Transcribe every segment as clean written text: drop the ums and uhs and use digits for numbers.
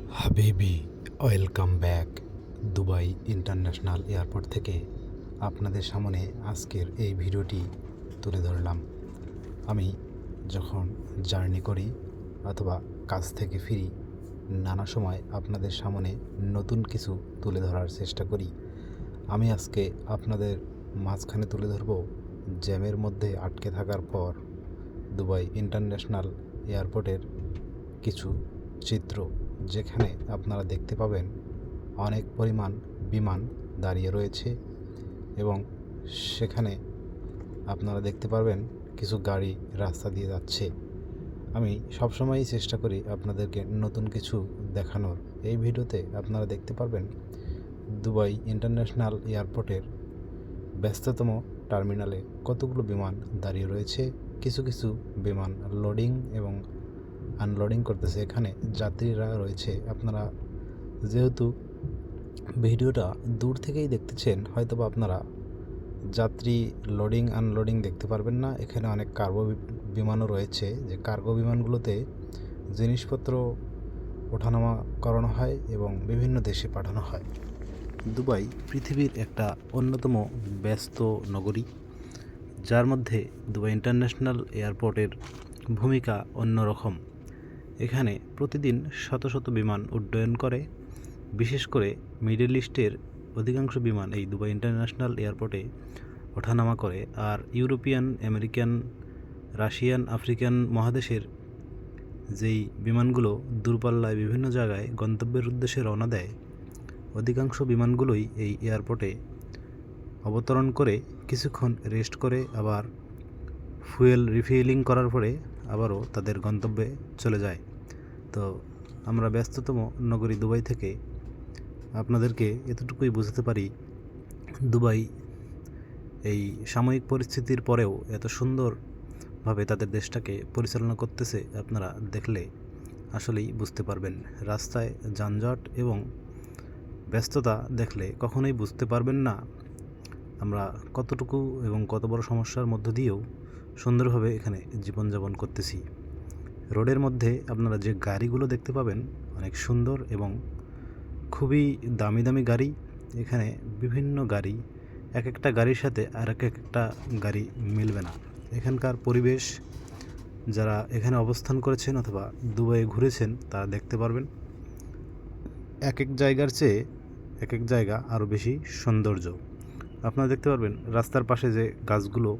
হাবিবি, welcome back. Dubai international airport থেকে আপনাদের সামনে আজকের এই ভিডিওটি তুলে ধরলাম। আমি যখন জার্নি করি অথবা কাজ থেকে ফিরি, নানা সময় আপনাদের সামনে নতুন কিছু তুলে ধরার চেষ্টা করি। আমি আজকে আপনাদের মাঝখানে তুলে ধরব জ্যামের মধ্যে আটকে থাকার পর দুবাই ইন্টারন্যাশনাল এয়ারপোর্টের কিছু চিত্র, যেখানে আপনারা দেখতে পাবেন অনেক পরিমাণ বিমান দাঁড়িয়ে রয়েছে এবং সেখানে আপনারা দেখতে পারবেন কিছু গাড়ি রাস্তা দিয়ে যাচ্ছে। আমি সবসময়ই চেষ্টা করি আপনাদেরকে নতুন কিছু দেখানোর। এই ভিডিওতে আপনারা দেখতে পারবেন দুবাই ইন্টারন্যাশনাল এয়ারপোর্টের ব্যস্ততম টার্মিনালে কতগুলো বিমান দাঁড়িয়ে রয়েছে। কিছু কিছু বিমান লোডিং এবং আনলোডিং করতেছে, এখানে যাত্রীরা রয়েছে। আপনারা যেহেতু ভিডিওটা দূর থেকেই দেখতেছেন, হয়তোবা আপনারা যাত্রী লোডিং আনলোডিং দেখতে পারবেন না। এখানে অনেক কার্গো বিমানও রয়েছে, যে কার্গো বিমানগুলোতে জিনিসপত্র ওঠানামা করানো হয় এবং বিভিন্ন দেশে পাঠানো হয়। দুবাই পৃথিবীর একটা অন্যতম ব্যস্ত নগরী, যার মধ্যে দুবাই ইন্টারন্যাশনাল এয়ারপোর্টের ভূমিকা অন্যরকম। এখানে প্রতিদিন শত শত বিমান উড্ডয়ন করে। বিশেষ করে মিডল ইস্টের অধিকাংশ বিমান এই দুবাই ইন্টারন্যাশনাল এয়ারপোর্টে ওঠানামা করে। আর ইউরোপিয়ান, আমেরিকান, রাশিয়ান, আফ্রিকান মহাদেশের যেই বিমানগুলো দূরপাল্লায় বিভিন্ন জায়গায় গন্তব্যের উদ্দেশ্যে রওনা দেয়, অধিকাংশ বিমানগুলোই এই এয়ারপোর্টে অবতরণ করে কিছুক্ষণ রেস্ট করে আবার ফুয়েল রিফিলিং করার পরে আবারও তাদের গন্তব্যে চলে যায়। তো আমরা ব্যস্ততম নগরী দুবাই থেকে আপনাদেরকে এতটুকুই বোঝাতে পারি, দুবাই এই সাময়িক পরিস্থিতির পরেও এত সুন্দরভাবে তাদের দেশটাকে পরিচালনা করতেছে। আপনারা দেখলে আসলেই বুঝতে পারবেন। রাস্তায় যানজট এবং ব্যস্ততা দেখলে কখনোই বুঝতে পারবেন না আমরা কতটুকু এবং কত বড় সমস্যার মধ্য দিয়েও সুন্দরভাবে এখানে জীবনযাপন করতেছি। রোডের মধ্যে আপনারা যে গাড়িগুলো দেখতে পাবেন অনেক সুন্দর এবং খুবই দামি দামি গাড়ি। এখানে বিভিন্ন গাড়ি, এক একটা গাড়ির সাথে আর একটা গাড়ি মিলবে না। এখানকার পরিবেশ, যারা এখানে অবস্থান করেছেন অথবা দুবাইয়ে ঘুরেছেন, তারা দেখতে পারবেন এক এক জায়গার চেয়ে এক এক জায়গা আরও বেশি সৌন্দর্য। আপনারা দেখতে পারবেন রাস্তার পাশে যে গাছগুলো,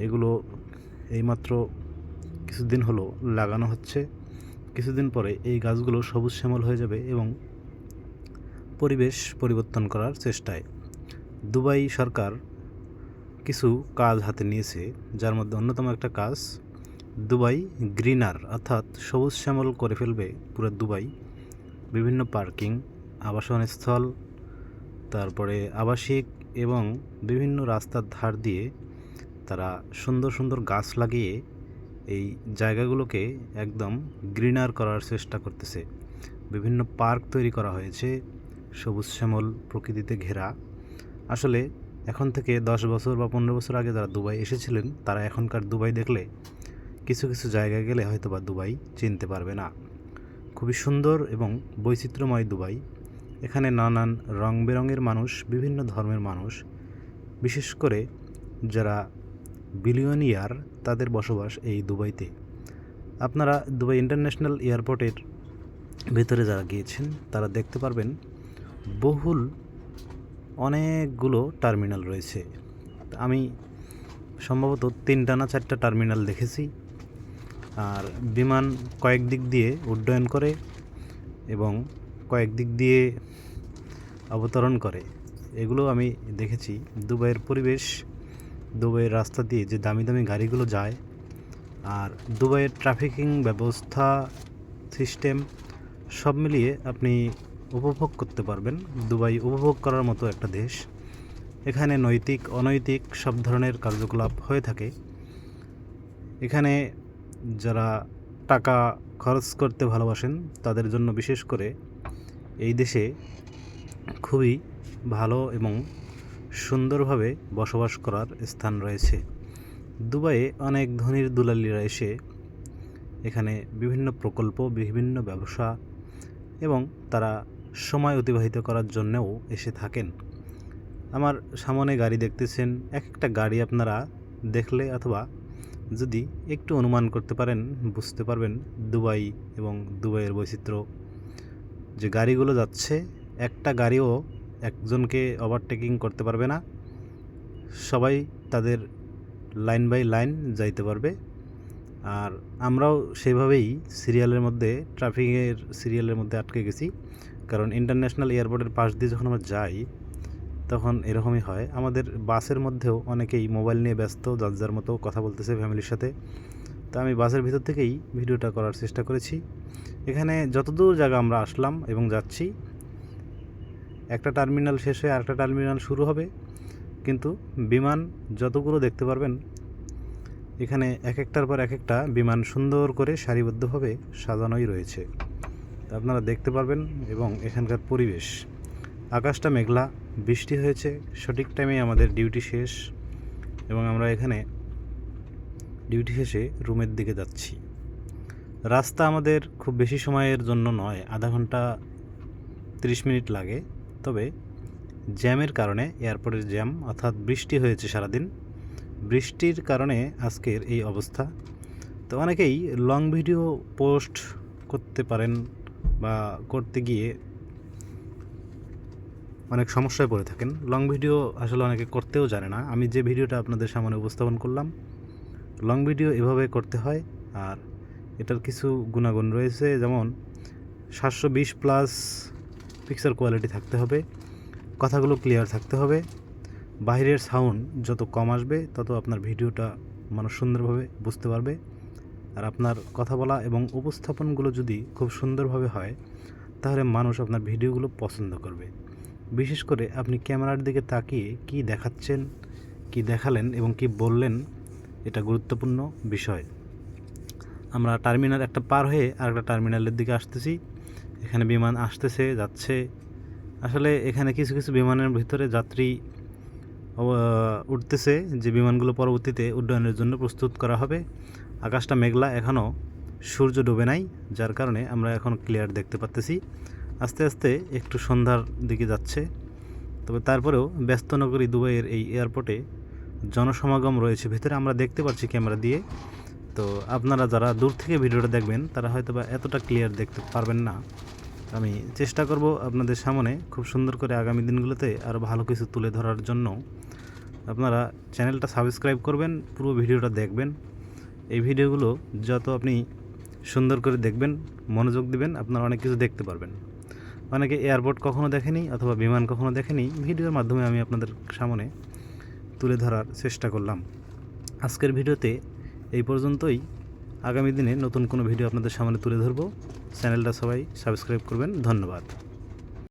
এগুলো এইমাত্র কিছুদিন হলো লাগানো হচ্ছে। কিছুদিন পরে এই গাছগুলো সবুজ শ্যামল হয়ে যাবে এবং পরিবেশ পরিবর্তন করার চেষ্টায় দুবাই সরকার কিছু কাজ হাতে নিয়েছে, যার মধ্যে অন্যতম একটা কাজ দুবাই গ্রিনার, অর্থাৎ সবুজ শ্যামল করে ফেলবে পুরো দুবাই। বিভিন্ন পার্কিং, আবাসনস্থল, তারপরে আবাসিক এবং বিভিন্ন রাস্তার ধার দিয়ে তারা সুন্দর সুন্দর গাছ লাগিয়ে এই জায়গাগুলোকে একদম গ্রিনার করার চেষ্টা করতেছে। বিভিন্ন পার্ক তৈরি করা হয়েছে সবুজ শ্যামল প্রকৃতিতে ঘেরা। আসলে এখন থেকে 10 বছর বা 15 বছর আগে যারা দুবাই এসেছিলেন, তারা এখনকার দুবাই দেখলে কিছু কিছু জায়গায় গেলে হয়তো বা দুবাই চিনতে পারবে না। খুবই সুন্দর এবং বৈচিত্র্যময় দুবাই। এখানে নানান রং বেরঙের মানুষ, বিভিন্ন ধর্মের মানুষ, বিশেষ করে যারা বিলিয়নিয়ার, তাদের বসবাস এই দুবাইতে। আপনারা দুবাই ইন্টারন্যাশনাল এয়ারপোর্টের ভেতরে যারা গিয়েছেন, তারা দেখতে পারবেন বহুল অনেকগুলো টার্মিনাল রয়েছে। আমি সম্ভবত 3টা না 4টা টার্মিনাল দেখেছি। আর বিমান কয়েক দিক দিয়ে উড্ডয়ন করে এবং কয়েক দিক দিয়ে অবতরণ করে, এগুলো আমি দেখেছি। দুবাইয়ের পরিবেশ, দুবাইয়ের রাস্তা দিয়ে যে দামি দামি গাড়িগুলো যায়, আর দুবাইয়ের ট্রাফিকিং ব্যবস্থা, সিস্টেম, সব মিলিয়ে আপনি উপভোগ করতে পারবেন। দুবাই উপভোগ করার মতো একটা দেশ। এখানে নৈতিক অনৈতিক সব ধরনের কার্যকলাপ হয়ে থাকে। এখানে যারা টাকা খরচ করতে ভালোবাসেন, তাদের জন্য বিশেষ করে এই দেশে খুবই ভালো এবং সুন্দরভাবে বসবাস করার স্থান রয়েছে। দুবাইয়ে অনেক ধনীর দুলালিরা এসে এখানে বিভিন্ন প্রকল্প, বিভিন্ন ব্যবসা এবং তারা সময় অতিবাহিত করার জন্যও এসে থাকেন। আমার সামনে গাড়ি দেখতেছেন, এক একটা গাড়ি আপনারা দেখলে অথবা যদি একটু অনুমান করতে পারেন বুঝতে পারবেন দুবাই এবং দুবাইয়ের বৈচিত্র্য। যে গাড়িগুলো যাচ্ছে, একটা গাড়িও একজনকে ওভারটেকিং করতে পারবে না, সবাই তাদের লাইন বাই লাইন যাইতে পারবে। আর আমরাও সেভাবেই ট্রাফিকের সিরিয়ালের মধ্যে আটকে গেছি, কারণ ইন্টারন্যাশনাল এয়ারপোর্টের পাশ দিয়ে যখন আমরা যাই তখন এরকমই হয়। আমাদের বাসের মধ্যেও অনেকেই মোবাইল নিয়ে ব্যস্ত, যার যার মতো কথা বলতেছে ফ্যামিলির সাথে। তো আমি বাসের ভিতর থেকেই ভিডিওটা করার চেষ্টা করেছি। এখানে যতদূর জায়গা আমরা আসলাম এবং যাচ্ছি, একটা টার্মিনাল শেষ হয়ে আরেকটা টার্মিনাল শুরু হবে, কিন্তু বিমান যতগুলো দেখতে পারবেন এখানে এক একটার পর এক একটা বিমান সুন্দর করে সারিবদ্ধভাবে সাজানোই রয়েছে, আপনারা দেখতে পারবেন। এবং এখানকার পরিবেশ, আকাশটা মেঘলা, বৃষ্টি হয়েছে, সঠিক টাইমে আমাদের ডিউটি শেষ এবং আমরা এখানে ডিউটি শেষে রুমের দিকে যাচ্ছি। রাস্তা আমাদের খুব বেশি সময়ের জন্য নয়, আধা ঘন্টা 30 মিনিট লাগে। তবে জ্যামের কারণে, এয়ারপোর্টের জ্যাম অর্থাৎ বৃষ্টি হয়েছে সারাদিন, বৃষ্টির কারণে আজকের এই অবস্থা। তো অনেকেই লং ভিডিও পোস্ট করতে পারেন বা করতে গিয়ে অনেক সমস্যায় পড়ে থাকেন। লং ভিডিও আসলে অনেকে করতেও জানে না। আমি যে ভিডিওটা আপনাদের সামনে উপস্থাপন করলাম, লং ভিডিও এভাবে করতে হয়। আর এটার কিছু গুণাগুণ রয়েছে, যেমন 720+ পিকচার কোয়ালিটি থাকতে হবে, কথাগুলো ক্লিয়ার থাকতে হবে, বাইরের সাউন্ড যত কম আসবে তত আপনার ভিডিওটা মানুষ সুন্দরভাবে বুঝতে পারবে। আর আপনার কথা বলা এবং উপস্থাপনগুলো যদি খুব সুন্দরভাবে হয় তাহলে মানুষ আপনার ভিডিওগুলো পছন্দ করবে। বিশেষ করে আপনি ক্যামেরার দিকে তাকিয়ে কি দেখাচ্ছেন, কি দেখালেন এবং কি বললেন, এটা গুরুত্বপূর্ণ বিষয়। আমরা টার্মিনাল একটা পার হয়ে আরেকটা টার্মিনালের দিকে আসতেছি। এখানে বিমান আসতেছে যাচ্ছে। আসলে এখানে কিছু কিছু বিমানের ভিতরে যাত্রী উঠতেছে, যে বিমানগুলো পরবর্তীতে উড্ডয়নের জন্য প্রস্তুত করা হবে। আকাশটা মেঘলা, এখনও সূর্য ডুবে নাই, যার কারণে আমরা এখন ক্লিয়ার দেখতে পাচ্তেছি। আস্তে আস্তে একটু সন্ধ্যার দিকে যাচ্ছে। তবে তারপরেও ব্যস্ত নগরী দুবাইয়ের এই এয়ারপোর্টে জনসমাগম রয়েছে ভেতরে, আমরা দেখতে পাচ্ছি ক্যামেরা দিয়ে। তো আপনারা যারা দূর থেকে ভিডিওটা দেখবেন তারা হয়তো বা এতটা ক্লিয়ার দেখতে পারবেন না। আমি চেষ্টা করব আপনাদের সামনে খুব সুন্দর করে আগামী দিনগুলোতে আরও ভালো কিছু তুলে ধরার জন্য। আপনারা চ্যানেলটা সাবস্ক্রাইব করবেন, পুরো ভিডিওটা দেখবেন। এই ভিডিওগুলো যত আপনি সুন্দর করে দেখবেন, মনোযোগ দিবেন, আপনারা অনেক কিছু দেখতে পারবেন। অনেকে এয়ারপোর্ট কখনো দেখেনি অথবা বিমান কখনো দেখেনি, ভিডিওর মাধ্যমে আমি আপনাদের সামনে তুলে ধরার চেষ্টা করলাম। আজকের ভিডিওতে এই পর্যন্তই। আগামী দিনে নতুন কোনো ভিডিও আপনাদের সামনে তুলে ধরব। চ্যানেলটা সবাই সাবস্ক্রাইব করবেন। ধন্যবাদ।